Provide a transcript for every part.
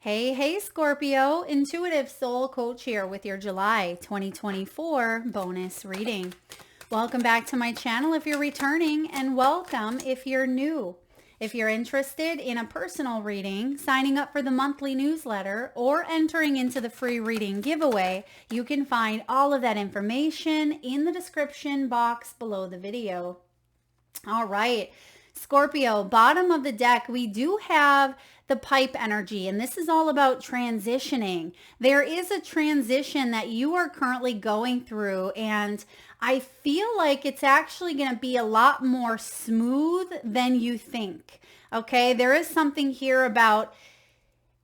Hey, Scorpio, Intuitive Soul Coach here with your July 2024 bonus reading. Welcome back to my channel if you're returning, and welcome if you're new. If you're interested in a personal reading, signing up for the monthly newsletter, or entering into the free reading giveaway, you can find all of that information in the description box below the video. All right, Scorpio, bottom of the deck, we do have the pipe energy, and this is all about transitioning. There is a transition that you are currently going through, and I feel like it's actually going to be a lot more smooth than you think. Okay, there is something here about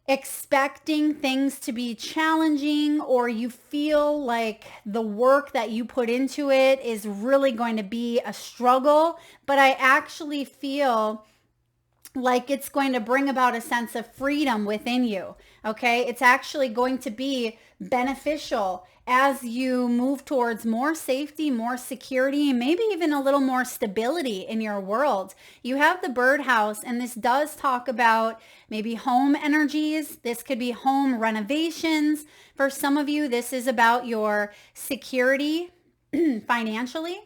expecting things to be challenging, or you feel like the work that you put into it is really going to be a struggle, but I actually feel like it's going to bring about a sense of freedom within you. Okay, it's actually going to be beneficial as you move towards more safety, more security, and maybe even a little more stability in your world. You have the birdhouse, and this does talk about maybe home energies. This could be home renovations. For some of you, this is about your security financially.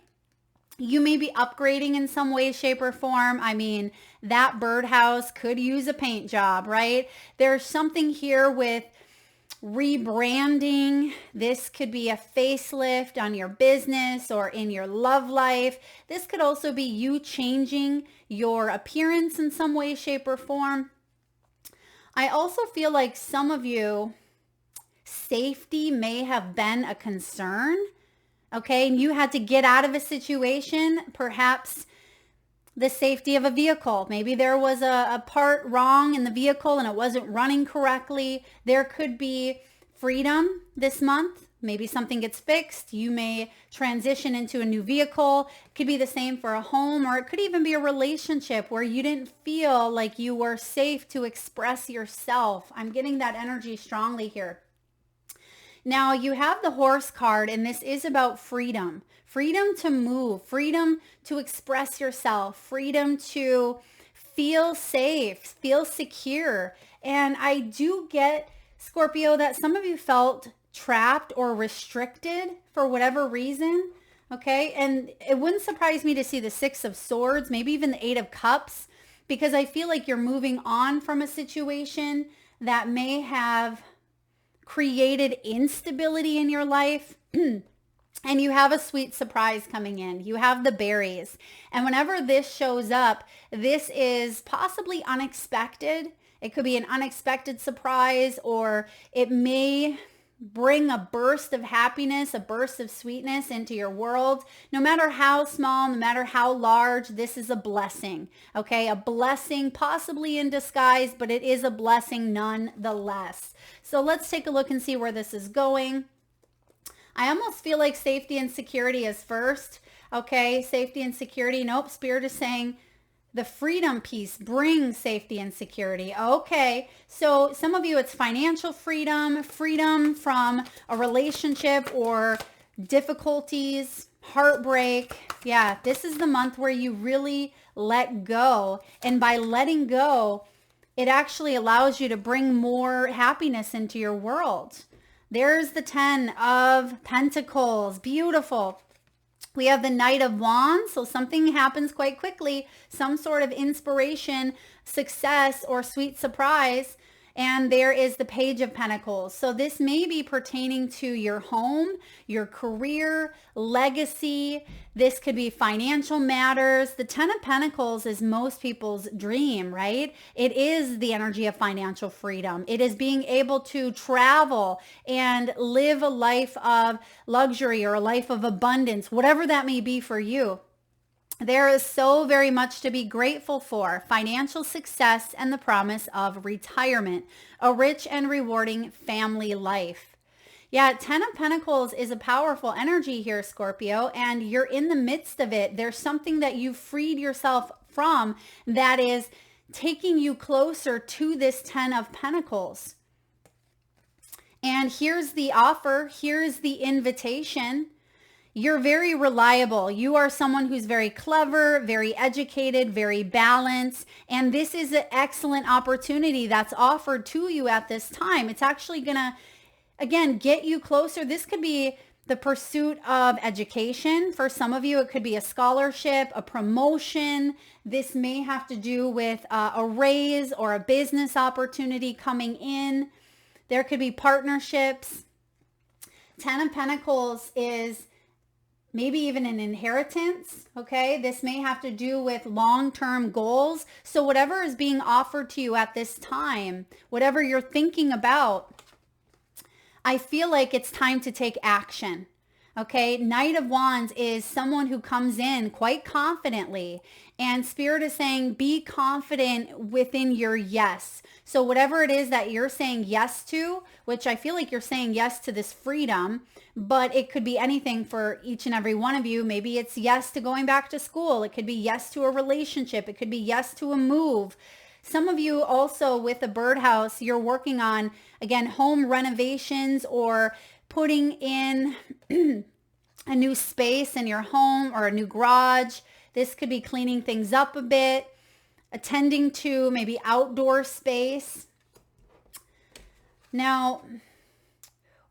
You may be upgrading in some way, shape, or form. I mean, that birdhouse could use a paint job, right? There's something here with rebranding. This could be a facelift on your business or in your love life. This could also be you changing your appearance in some way, shape, or form. I also feel like some of you, safety may have been a concern. Okay, and you had to get out of a situation, perhaps the safety of a vehicle. Maybe there was a part wrong in the vehicle and it wasn't running correctly. There could be freedom this month. Maybe something gets fixed. You may transition into a new vehicle. It could be the same for a home, or it could even be a relationship where you didn't feel like you were safe to express yourself. I'm getting that energy strongly here. Now you have the Horse card, and this is about freedom. Freedom to move, freedom to express yourself, freedom to feel safe, feel secure. And I do get, Scorpio, that some of you felt trapped or restricted for whatever reason. Okay, and it wouldn't surprise me to see the Six of Swords, maybe even the Eight of Cups, because I feel like you're moving on from a situation that may have created instability in your life. And you have a sweet surprise coming in. You have the berries. And whenever this shows up, this is possibly unexpected. It could be an unexpected surprise, or it may bring a burst of happiness, a burst of sweetness into your world. No matter how small, no matter how large, this is a blessing. Okay, a blessing possibly in disguise, but it is a blessing nonetheless. So let's take a look and see where this is going. I almost feel like safety and security is first. Okay, safety and security. Nope, Spirit is saying the freedom piece brings safety and security. Okay, so some of you, it's financial freedom, freedom from a relationship or difficulties, heartbreak. Yeah, this is the month where you really let go. And by letting go, it actually allows you to bring more happiness into your world. There's the 10 of Pentacles. Beautiful. We have the Knight of Wands, so something happens quite quickly, some sort of inspiration, success, or sweet surprise. And there is the Page of Pentacles. So this may be pertaining to your home, your career, legacy. This could be financial matters. The Ten of Pentacles is most people's dream, right? It is the energy of financial freedom. It is being able to travel and live a life of luxury or a life of abundance, whatever that may be for you. There is so very much to be grateful for. Financial success and the promise of retirement, a rich and rewarding family life. Yeah, Ten of Pentacles is a powerful energy here, Scorpio, and you're in the midst of it. There's something that you've freed yourself from that is taking you closer to this Ten of Pentacles. And here's the offer. Here's the invitation. You're very reliable. You are someone who's very clever, very educated, very balanced. And this is an excellent opportunity that's offered to you at this time. It's actually going to, again, get you closer. This could be the pursuit of education. For some of you, it could be a scholarship, a promotion. This may have to do with a raise or a business opportunity coming in. There could be partnerships. 10 of Pentacles is maybe even an inheritance, okay? This may have to do with long-term goals. So whatever is being offered to you at this time, whatever you're thinking about, I feel like it's time to take action, okay? Knight of Wands is someone who comes in quite confidently, and Spirit is saying, be confident within your yes. So whatever it is that you're saying yes to, which I feel like you're saying yes to this freedom, but it could be anything for each and every one of you. Maybe it's yes to going back to school. It could be yes to a relationship. It could be yes to a move. Some of you also with the birdhouse, you're working on, again, home renovations or putting in a new space in your home or a new garage. This could be cleaning things up a bit, attending to maybe outdoor space. Now,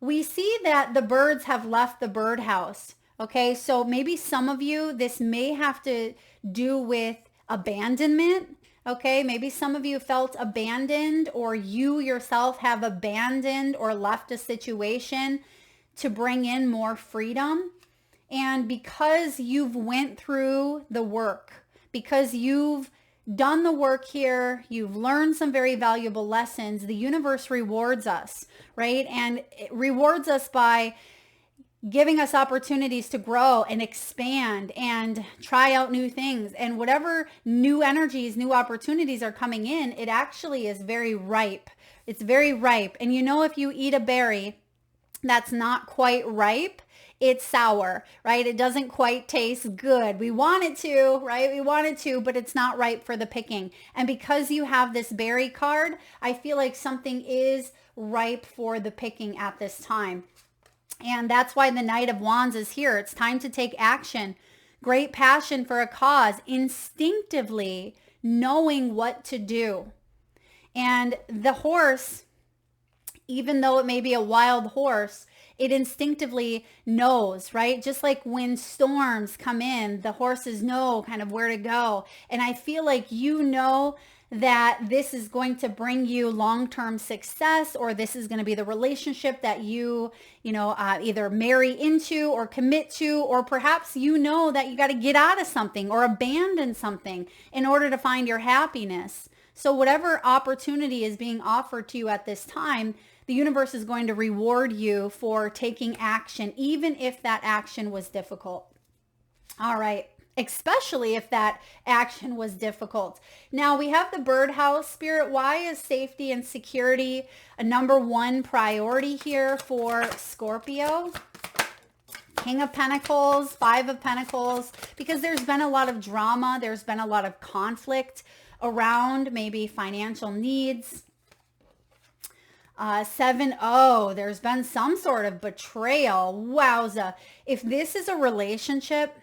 we see that the birds have left the birdhouse. Okay, so maybe some of you, this may have to do with abandonment. Okay, maybe some of you felt abandoned, or you yourself have abandoned or left a situation to bring in more freedom. And because you've went through the work, because you've done the work here, you've learned some very valuable lessons, the universe rewards us, right? And it rewards us by giving us opportunities to grow and expand and try out new things. And whatever new energies, new opportunities are coming in, it actually is very ripe. It's very ripe. And you know, if you eat a berry that's not quite ripe, it's sour, right? It doesn't quite taste good. We want it to, right? We want it to, but it's not ripe for the picking. And because you have this berry card, I feel like something is ripe for the picking at this time. And that's why the Knight of Wands is here. It's time to take action. Great passion for a cause, instinctively knowing what to do. And the horse, even though it may be a wild horse, it instinctively knows, right? Just like when storms come in, the horses know kind of where to go. And I feel like you know that this is going to bring you long-term success, or this is going to be the relationship that you either marry into or commit to, or perhaps you know that you got to get out of something or abandon something in order to find your happiness. So whatever opportunity is being offered to you at this time, the universe is going to reward you for taking action, even if that action was difficult. All right. Especially if that action was difficult. Now we have the birdhouse. Spirit, why is safety and security a number one priority here for Scorpio? King of Pentacles, Five of Pentacles, because there's been a lot of drama. There's been a lot of conflict around maybe financial needs. 7-0, there's been some sort of betrayal. Wowza. If this is a relationship,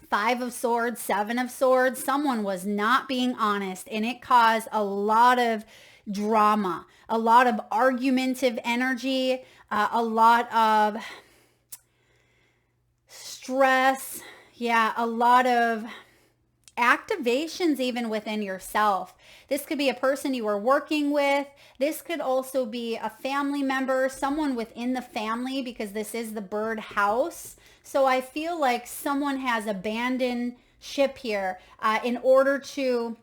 5 of Swords, 7 of Swords, someone was not being honest, and it caused a lot of drama, a lot of argumentative energy, a lot of stress. Yeah, a lot of activations even within yourself. This could be a person you are working with. This could also be a family member, someone within the family, because this is the bird house. So I feel like someone has abandoned ship here in order to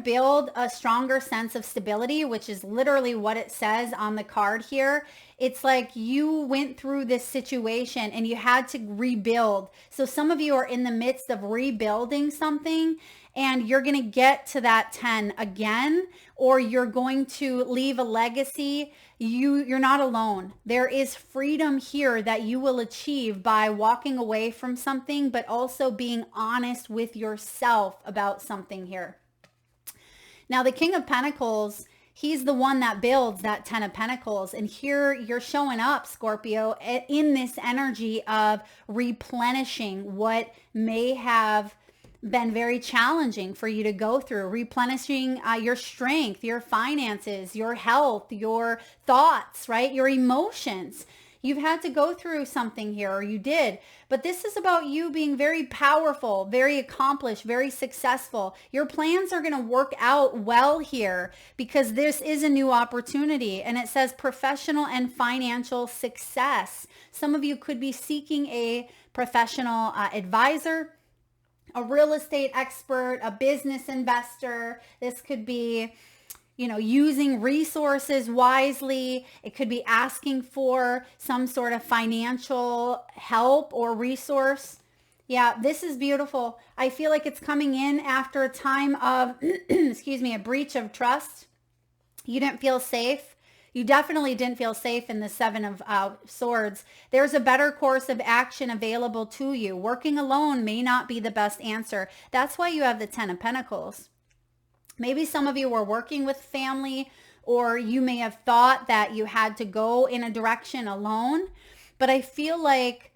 build a stronger sense of stability, which is literally what it says on the card here. It's like you went through this situation and you had to rebuild. So some of you are in the midst of rebuilding something, and you're going to get to that 10 again, or you're going to leave a legacy. You're not alone. There is freedom here that you will achieve by walking away from something, but also being honest with yourself about something here. Now, the King of Pentacles, He's the one that builds that 10 of Pentacles. And here you're showing up, Scorpio, in this energy of replenishing what may have been very challenging for you to go through, replenishing your strength, your finances, your health, your thoughts, right? Your emotions. You've had to go through something here, or you did. But this is about you being very powerful, very accomplished, very successful. Your plans are going to work out well here because this is a new opportunity. And it says professional and financial success. Some of you could be seeking a professional advisor, a real estate expert, a business investor. This could be, using resources wisely. It could be asking for some sort of financial help or resource. Yeah, this is beautiful. I feel like it's coming in after a time of, a breach of trust. You didn't feel safe. You definitely didn't feel safe in the Seven of Swords. There's a better course of action available to you. Working alone may not be the best answer. That's why you have the Ten of Pentacles. Maybe some of you were working with family, or you may have thought that you had to go in a direction alone. But I feel like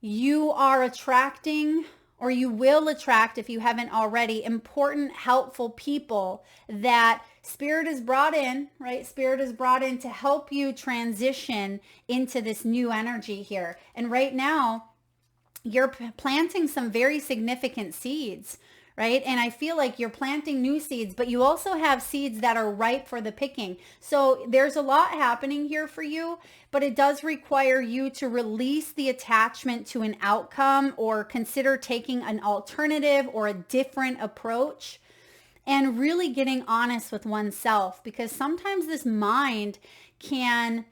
you are attracting, or you will attract, if you haven't already, important, helpful people that Spirit is brought in, right? Spirit is brought in to help you transition into this new energy here. And right now, you're planting some very significant seeds, right? And I feel like you're planting new seeds, but you also have seeds that are ripe for the picking. So there's a lot happening here for you, but it does require you to release the attachment to an outcome, or consider taking an alternative or a different approach, and really getting honest with oneself, because sometimes this mind can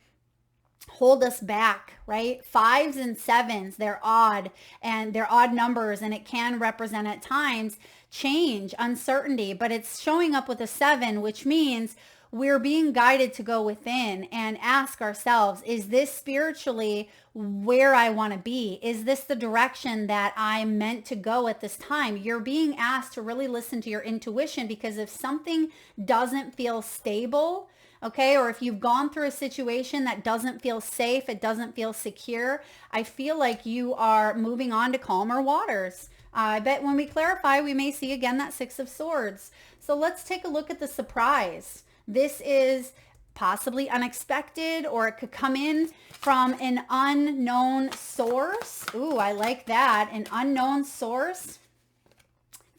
hold us back, right? 5s and 7s, they're odd, and they're odd numbers, and it can represent at times change, uncertainty, but it's showing up with a 7, which means we're being guided to go within and ask ourselves, is this spiritually where I want to be? Is this the direction that I'm meant to go at this time? You're being asked to really listen to your intuition, because if something doesn't feel stable, okay, or if you've gone through a situation that doesn't feel safe, it doesn't feel secure, I feel like you are moving on to calmer waters. I bet when we clarify, we may see again that 6 of Swords. So let's take a look at the surprise. This is possibly unexpected, or it could come in from an unknown source. Ooh, I like that. An unknown source.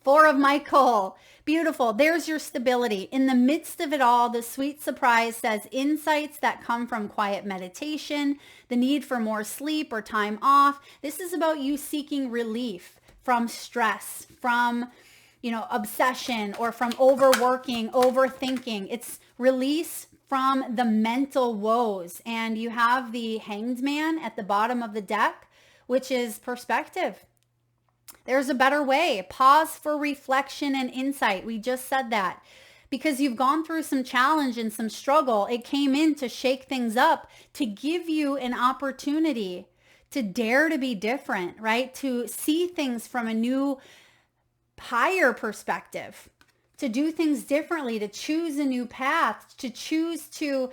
4 of Michael. Beautiful. There's your stability. In the midst of it all, the sweet surprise says insights that come from quiet meditation, the need for more sleep or time off. This is about you seeking relief from stress, from, obsession, or from overworking, overthinking. It's release from the mental woes. And you have the Hanged Man at the bottom of the deck, which is perspective. There's a better way. Pause for reflection and insight. We just said that. Because you've gone through some challenge and some struggle. It came in to shake things up, to give you an opportunity to dare to be different, right? To see things from a new, higher perspective, to do things differently, to choose a new path, to choose to,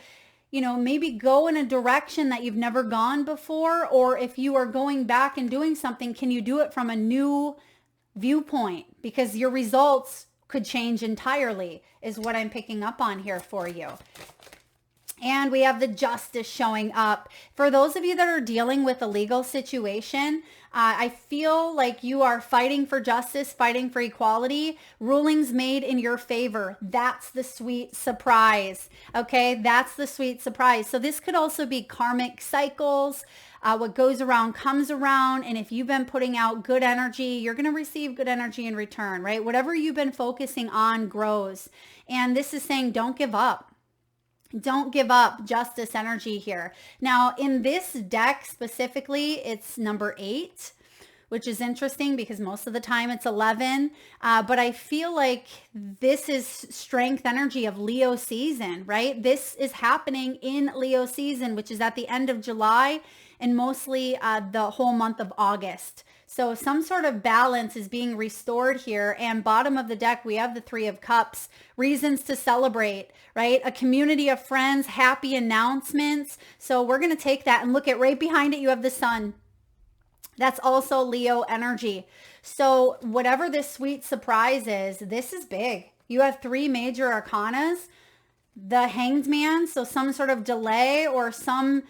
maybe go in a direction that you've never gone before. Or if you are going back and doing something, can you do it from a new viewpoint? Because your results could change entirely, is what I'm picking up on here for you. And we have the Justice showing up. For those of you that are dealing with a legal situation, I feel like you are fighting for justice, fighting for equality, rulings made in your favor. That's the sweet surprise. Okay, that's the sweet surprise. So this could also be karmic cycles. What goes around comes around. And if you've been putting out good energy, you're going to receive good energy in return, right? Whatever you've been focusing on grows. And this is saying, don't give up. Don't give up. Justice energy here. Now, in this deck specifically, it's number 8, which is interesting because most of the time it's 11. But I feel like this is strength energy of Leo season, right? This is happening in Leo season, which is at the end of July and mostly the whole month of August. So some sort of balance is being restored here. And bottom of the deck, we have the Three of Cups, reasons to celebrate, right? A community of friends, happy announcements. So we're going to take that and look at right behind it. You have the Sun. That's also Leo energy. So whatever this sweet surprise is, this is big. You have 3 major arcanas. The Hanged Man, so some sort of delay or some,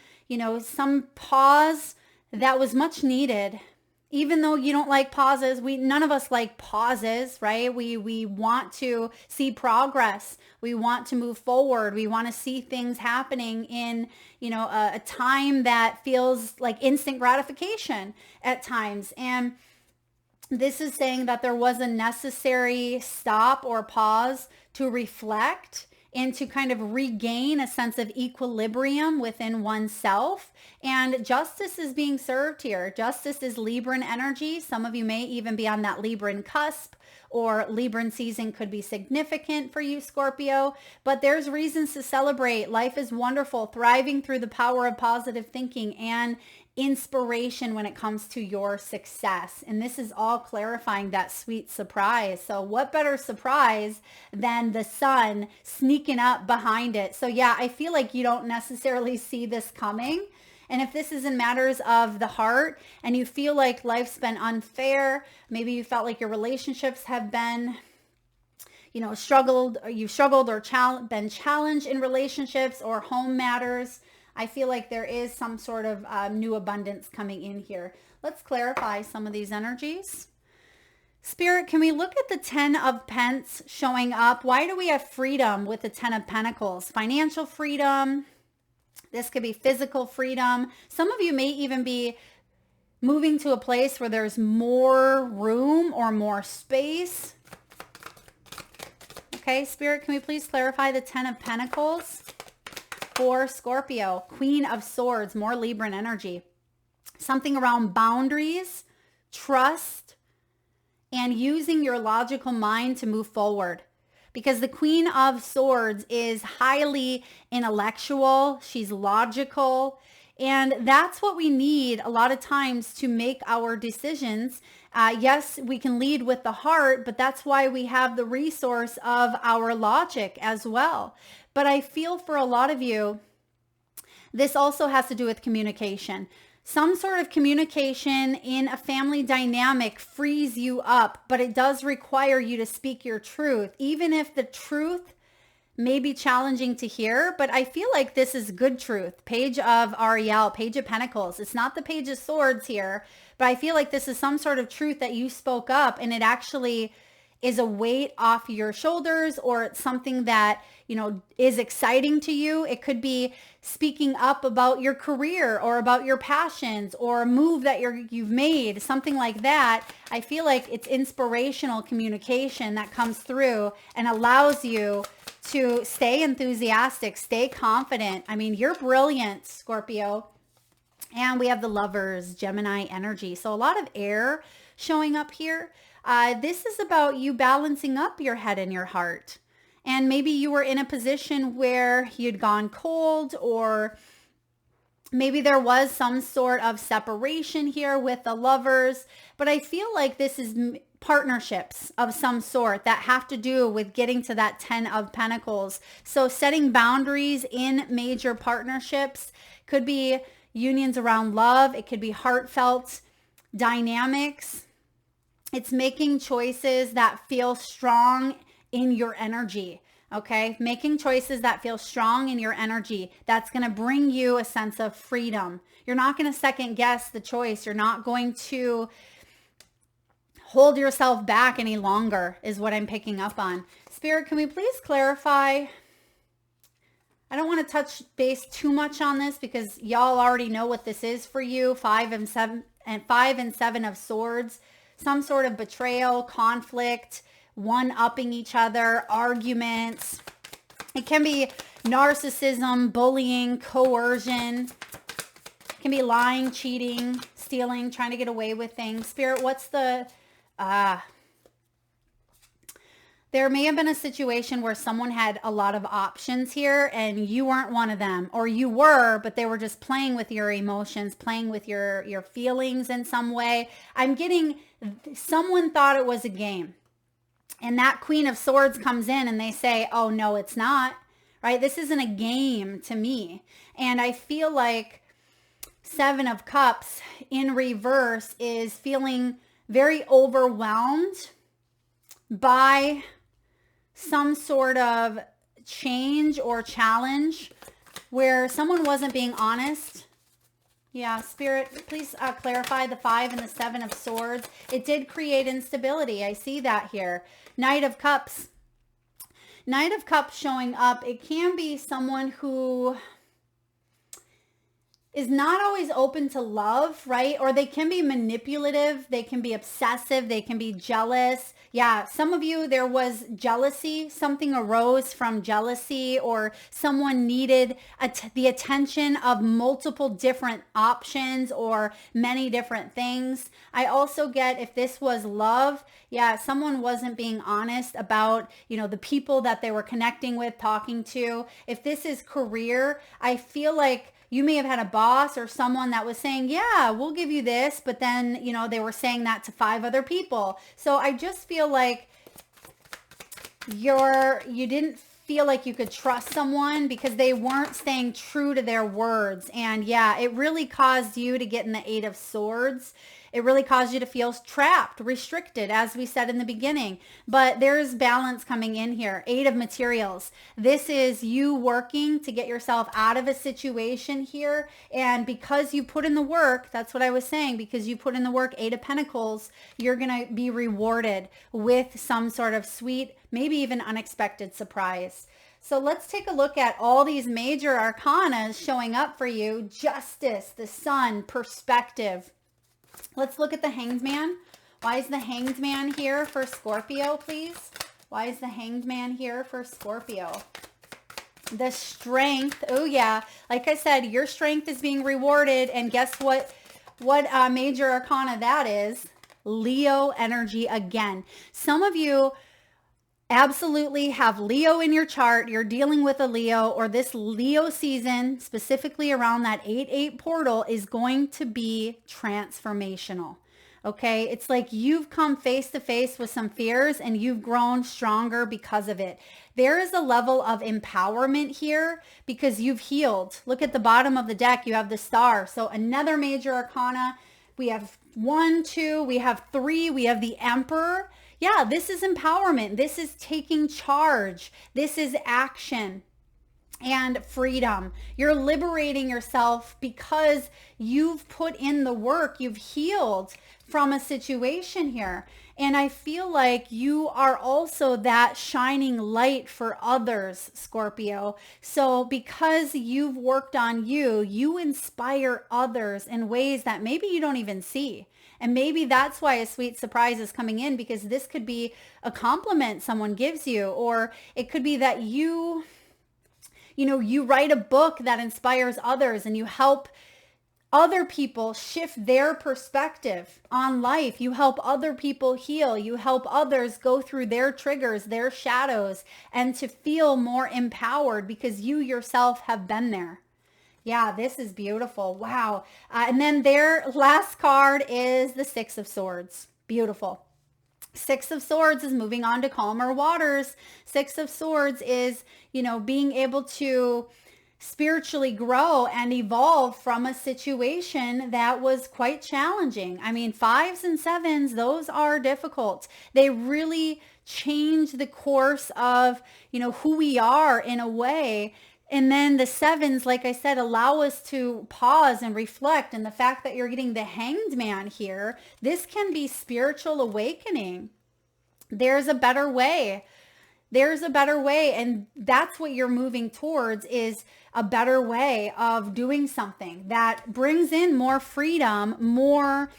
some pause that was much needed. Even though you don't like pauses, none of us like pauses, right? We want to see progress. We want to move forward. We want to see things happening in, a time that feels like instant gratification at times. And this is saying that there was a necessary stop or pause to reflect and to kind of regain a sense of equilibrium within oneself. And justice is being served here. Justice is Libran energy. Some of you may even be on that Libran cusp, or Libran season could be significant for you, Scorpio. But there's reasons to celebrate. Life is wonderful, thriving through the power of positive thinking and inspiration when it comes to your success. And this is all clarifying that sweet surprise. So what better surprise than the Sun sneaking up behind it? So yeah, I feel like you don't necessarily see this coming. And if this is in matters of the heart and you feel like life's been unfair, maybe you felt like your relationships have been you've struggled or been challenged in relationships or home matters, I feel like there is some sort of new abundance coming in here. Let's clarify some of these energies. Spirit, can we look at the 10 of Pence showing up? Why do we have freedom with the 10 of Pentacles? Financial freedom. This could be physical freedom. Some of you may even be moving to a place where there's more room or more space. Okay, Spirit, can we please clarify the 10 of Pentacles? For Scorpio, Queen of Swords, more Libran energy. Something around boundaries, trust, and using your logical mind to move forward. Because the Queen of Swords is highly intellectual. She's logical. And that's what we need a lot of times to make our decisions. Yes, we can lead with the heart, but that's why we have the resource of our logic as well. But I feel for a lot of you, this also has to do with communication. Some sort of communication in a family dynamic frees you up, but it does require you to speak your truth, even if the truth may be challenging to hear. But I feel like this is good truth. Page of Ariel, Page of Pentacles. It's not the Page of Swords here, but I feel like this is some sort of truth that you spoke up, and it actually is a weight off your shoulders, or it's something that, is exciting to you. It could be speaking up about your career or about your passions or a move that you've made, something like that. I feel like it's inspirational communication that comes through and allows you to stay enthusiastic, stay confident. I mean, you're brilliant, Scorpio. And we have the Lovers, Gemini energy. So a lot of air showing up here. This is about you balancing up your head and your heart. And maybe you were in a position where you'd gone cold, or maybe there was some sort of separation here with the Lovers. But I feel like this is partnerships of some sort that have to do with getting to that 10 of Pentacles. So setting boundaries in major partnerships could be unions around love. It could be heartfelt dynamics. It's making choices that feel strong in your energy, okay? Making choices that feel strong in your energy. That's going to bring you a sense of freedom. You're not going to second guess the choice. You're not going to hold yourself back any longer, is what I'm picking up on. Spirit, can we please clarify? I don't want to touch base too much on this because y'all already know what this is for you. 5 and 7 of Swords. Some sort of betrayal, conflict, one-upping each other, arguments. It can be narcissism, bullying, coercion. It can be lying, cheating, stealing, trying to get away with things. Spirit, what's the There may have been a situation where someone had a lot of options here and you weren't one of them, or you were, but they were just playing with your emotions, playing with your feelings in some way. I'm getting someone thought it was a game. And that Queen of Swords comes in and they say, oh, no, it's not, right? This isn't a game to me. And I feel like Seven of Cups in reverse is feeling very overwhelmed by some sort of change or challenge where someone wasn't being honest. Yeah, Spirit, please clarify the 5 and the 7 of Swords. It did create instability. I see that here. Knight of Cups. Knight of Cups showing up. It can be someone who is not always open to love, right? Or they can be manipulative. They can be obsessive. They can be jealous. Yeah, some of you, there was jealousy. Something arose from jealousy, or someone needed the attention of multiple different options or many different things. I also get, if this was love, yeah, someone wasn't being honest about, the people that they were connecting with, talking to. If this is career, I feel like you may have had a boss or someone that was saying, yeah, we'll give you this. But then, they were saying that to 5 other people. So I just feel like you didn't feel like you could trust someone because they weren't staying true to their words. And yeah, it really caused you to get in the 8 of Swords. It really caused you to feel trapped, restricted, as we said in the beginning. But there's balance coming in here. 8 of Materials. This is you working to get yourself out of a situation here. And because you put in the work, that's what I was saying, because you put in the work, 8 of Pentacles, you're going to be rewarded with some sort of sweet, maybe even unexpected surprise. So let's take a look at all these major arcanas showing up for you. Justice, the Sun, perspective. Let's look at the Hanged Man. Why is the Hanged Man here for Scorpio, please? Why is the Hanged Man here for Scorpio? The Strength. Oh, yeah. Like I said, your strength is being rewarded. And guess what? What major arcana that is? Leo energy again. Some of you absolutely have Leo in your chart. You're dealing with a Leo, or this Leo season, specifically around that 8-8 portal, is going to be transformational. Okay. It's like you've come face to face with some fears and you've grown stronger because of it. There is a level of empowerment here because you've healed. Look at the bottom of the deck. You have the Star. So another major arcana. We have 1, 2, we have 3, we have the Emperor. Yeah, this is empowerment. This is taking charge. This is action and freedom. You're liberating yourself because you've put in the work. You've healed from a situation here. And I feel like you are also that shining light for others, Scorpio. So because you've worked on you, you inspire others in ways that maybe you don't even see. And maybe that's why a sweet surprise is coming in, because this could be a compliment someone gives you, or it could be that you write a book that inspires others and you help other people shift their perspective on life. You help other people heal. You help others go through their triggers, their shadows, and to feel more empowered because you yourself have been there. Yeah, this is beautiful. Wow. And then their last card is the 6 of Swords. Beautiful. 6 of Swords is moving on to calmer waters. 6 of Swords is, being able to spiritually grow and evolve from a situation that was quite challenging. I mean, 5s and 7s, those are difficult. They really change the course of, who we are in a way. And then the 7s, like I said, allow us to pause and reflect. And the fact that you're getting the Hanged Man here, this can be spiritual awakening. There's a better way. There's a better way. And that's what you're moving towards, is a better way of doing something that brings in more freedom, more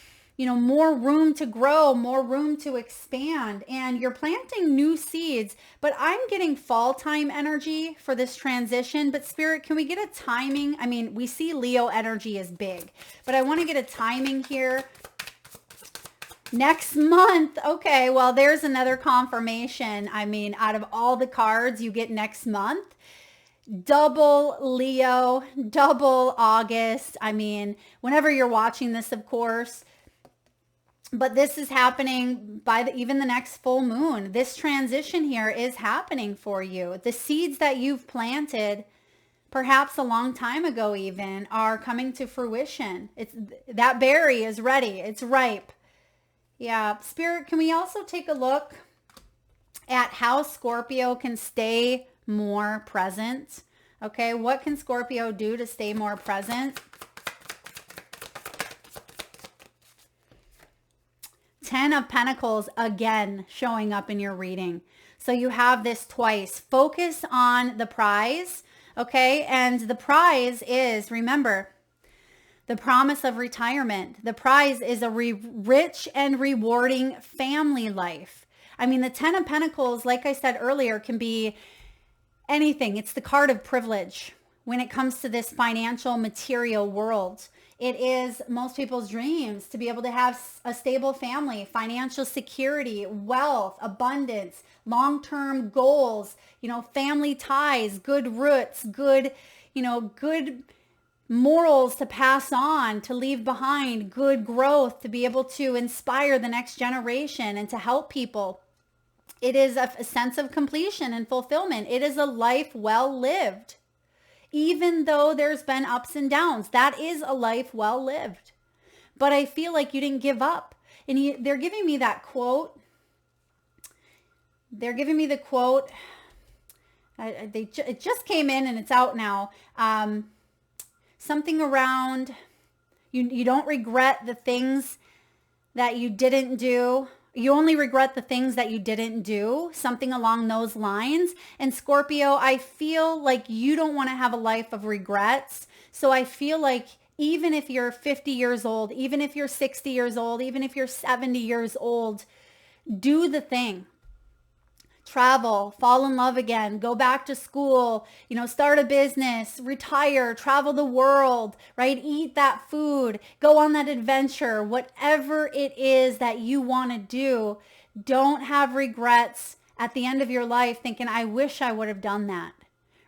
room to grow, more room to expand, and you're planting new seeds. But I'm getting fall time energy for this transition. But Spirit, can we get a timing? I mean, we see Leo energy is big, but I want to get a timing here. Next month. Okay, well, there's another confirmation. I mean, out of all the cards you get next month, double Leo, double August. I mean, whenever you're watching this, of course, but this is happening by even the next full moon. This transition here is happening for you. The seeds that you've planted, perhaps a long time ago even, are coming to fruition. That berry is ready. It's ripe. Yeah. Spirit, can we also take a look at how Scorpio can stay more present? Okay. What can Scorpio do to stay more present? 10 of Pentacles again showing up in your reading. So you have this twice. Focus on the prize, okay? And the prize is, remember, the promise of retirement. The prize is a rich and rewarding family life. I mean, the 10 of Pentacles, like I said earlier, can be anything. It's the card of privilege when it comes to this financial material world. It is most people's dreams to be able to have a stable family, financial security, wealth, abundance, long-term goals, family ties, good roots, good morals to pass on, to leave behind, good growth, to be able to inspire the next generation and to help people. It is a sense of completion and fulfillment. It is a life well lived. Even though there's been ups and downs, that is a life well lived. But I feel like you didn't give up. And they're giving me that quote. They're giving me the quote. It just came in and it's out now. Something around, you don't regret the things that you didn't do. You only regret the things that you didn't do, something along those lines. And Scorpio, I feel like you don't want to have a life of regrets. So I feel like even if you're 50 years old, even if you're 60 years old, even if you're 70 years old, do the thing. Travel, fall in love again, go back to school, start a business, retire, travel the world, right? Eat that food, go on that adventure, whatever it is that you want to do. Don't have regrets at the end of your life thinking, I wish I would have done that.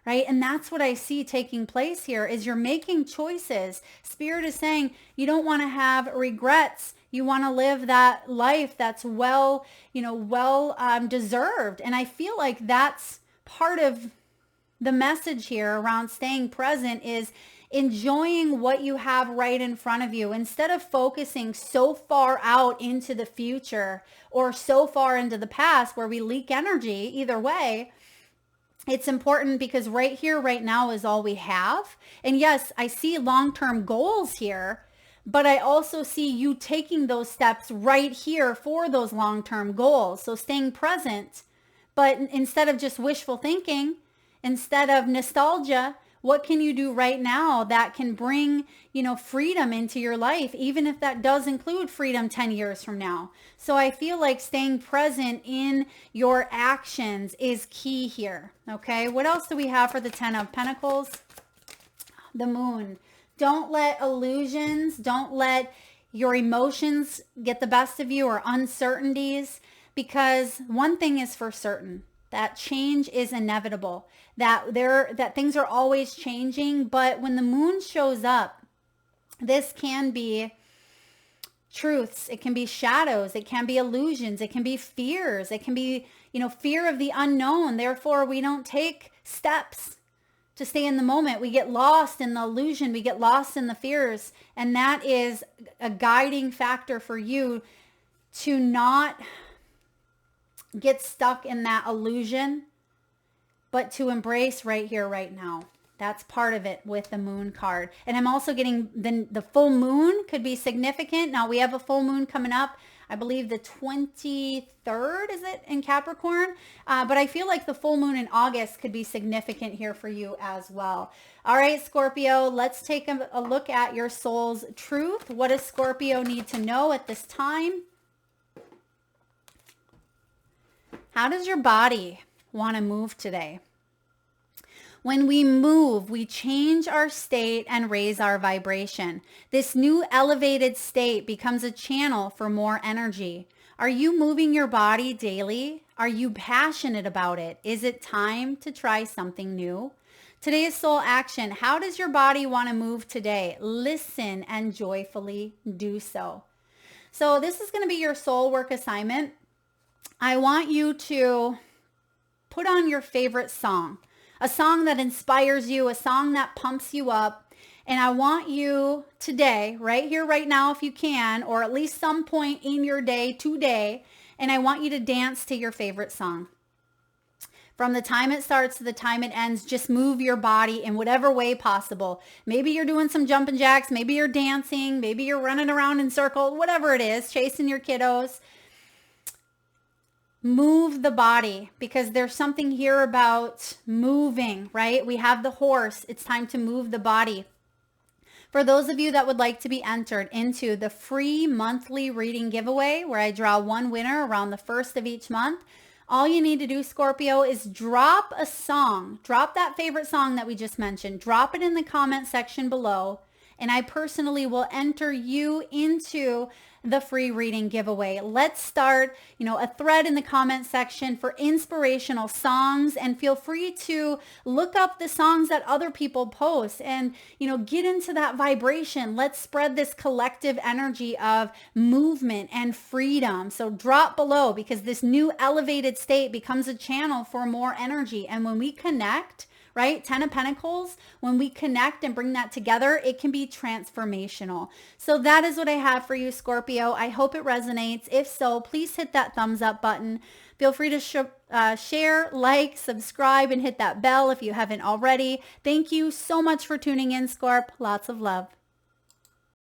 Right? And that's what I see taking place here is you're making choices. Spirit is saying you don't want to have regrets. You want to live that life that's well deserved. And I feel like that's part of the message here around staying present is enjoying what you have right in front of you instead of focusing so far out into the future or so far into the past where we leak energy. Either way, it's important because right here, right now is all we have. And yes, I see long-term goals here, but I also see you taking those steps right here for those long-term goals. So staying present, but instead of just wishful thinking, instead of nostalgia, what can you do right now that can bring, freedom into your life, even if that does include freedom 10 years from now? So I feel like staying present in your actions is key here. Okay. What else do we have for the 10 of Pentacles? The Moon. Don't let illusions, don't let your emotions get the best of you or uncertainties, because one thing is for certain, that change is inevitable, that things are always changing. But when the moon shows up, this can be truths, it can be shadows, it can be illusions, it can be fears, it can be, fear of the unknown. Therefore, we don't take steps to stay in the moment. We get lost in the illusion, we get lost in the fears, and that is a guiding factor for you to not get stuck in that illusion, but to embrace right here, right now. That's part of it with the moon card. And I'm also getting the full moon could be significant. Now we have a full moon coming up, I believe the 23rd, is it, in Capricorn? But I feel like the full moon in August could be significant here for you as well. All right, Scorpio, let's take a look at your soul's truth. What does Scorpio need to know at this time? How does your body want to move today? When we move, we change our state and raise our vibration. This new elevated state becomes a channel for more energy. Are you moving your body daily? Are you passionate about it? Is it time to try something new? Today's soul action. How does your body want to move today? Listen and joyfully do so. So this is going to be your soul work assignment. I want you to put on your favorite song, a song that inspires you, a song that pumps you up. And I want you today, right here, right now, if you can, or at least some point in your day today, and I want you to dance to your favorite song. From the time it starts to the time it ends, just move your body in whatever way possible. Maybe you're doing some jumping jacks, maybe you're dancing, maybe you're running around in circles, whatever it is, chasing your kiddos. Move the body, because there's something here about moving, right? We have the horse. It's time to move the body. For those of you that would like to be entered into the free monthly reading giveaway, where I draw one winner around the 1st of each month, all you need to do, Scorpio, is drop a song. Drop that favorite song that we just mentioned. Drop it in the comment section below, and I personally will enter you into the free reading giveaway. Let's start, a thread in the comment section for inspirational songs, and feel free to look up the songs that other people post and, get into that vibration. Let's spread this collective energy of movement and freedom. So drop below, because this new elevated state becomes a channel for more energy. And when we connect, right? 10 of Pentacles, when we connect and bring that together, it can be transformational. So that is what I have for you, Scorpio. I hope it resonates. If so, please hit that thumbs up button. Feel free to share, like, subscribe, and hit that bell if you haven't already. Thank you so much for tuning in, Scorp. Lots of love.